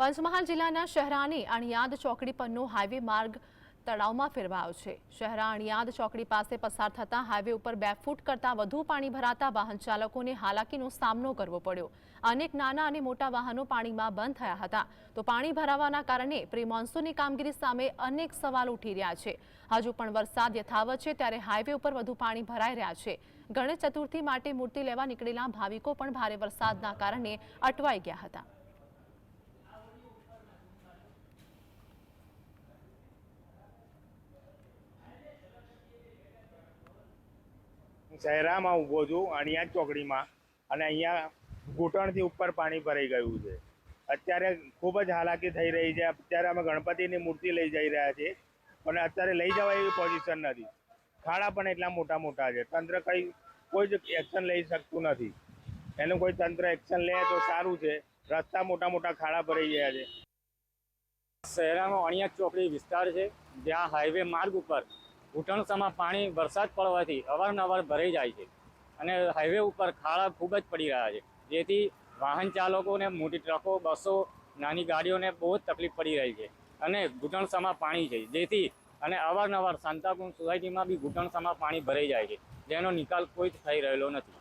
પંચમહાલ જિલ્લાના શહેરાની અણિયાદ ચોકડી પરનો હાઈવે માર્ગ તળાવમાં ફેરવાયો છે। શહેરા અણિયાદ ચોકડી પાસે પસાર થતા હાઈવે ઉપર 2 ફૂટ કરતાં વધુ પાણી ભરાતા વાહન ચાલકોને હાલાકીનો સામનો કરવો પડ્યો। અનેક નાના અને મોટા વાહનો પાણીમાં બંધ થયા હતા। તો પાણી ભરાવાના કારણે પ્રી મોન્સૂનની કામગીરી સામે અનેક સવાલ ઉઠી રહ્યા છે। હજુ પણ વરસાદ યથાવત છે ત્યારે હાઈવે ઉપર વધુ પાણી ભરાઈ રહ્યા છે। ગણેશ ચતુર્થી માટે મૂર્તિ લેવા નીકળેલા ભાવિકો પણ ભારે વરસાદના કારણે અટવાઈ ગયા હતા। શહેરામાં ઊભો છું અણિયાદ ચોકડીમાં અને અહીંયા ઘૂંટણથી ઉપર પાણી ભરાઈ ગયું છે। અત્યારે ખૂબ જ હાલાકી થઈ રહી છે। અત્યારે અમે ગણપતિની મૂર્તિ લઈ જઈ રહ્યા છીએ અને અત્યારે લઈ જવાય એવી પોઝિશન નથી। ખાડા પણ એટલા મોટા મોટા છે। તંત્ર કોઈ જ એક્શન લઈ શકતું નથી। એનું કોઈ તંત્ર એક્શન લે તો સારું છે। રસ્તા મોટા મોટા ખાડા ભરાઈ ગયા છે। શહેરાનો અણિયાદ ચોકડી વિસ્તાર છે, જ્યાં હાઈવે માર્ગ ઉપર ઘૂંટણસામાં પાણી વરસાદ પડવાથી અવારનવાર ભરાઈ જાય છે અને હાઈવે ઉપર ખાડા ખૂબ જ પડી રહ્યા છે, જેથી વાહન ચાલકોને, મોટી ટ્રકો, બસો, નાની ગાડીઓને બહુ જ તકલીફ પડી રહી છે અને ઘૂંટણસામાં પાણી છે, જેથી અને અવારનવાર શાંતાકુંજ સોસાયટીમાં બી ઘૂંટણસામાં પાણી ભરાઈ જાય છે, જેનો નિકાલ કોઈ થઈ રહેલો નથી।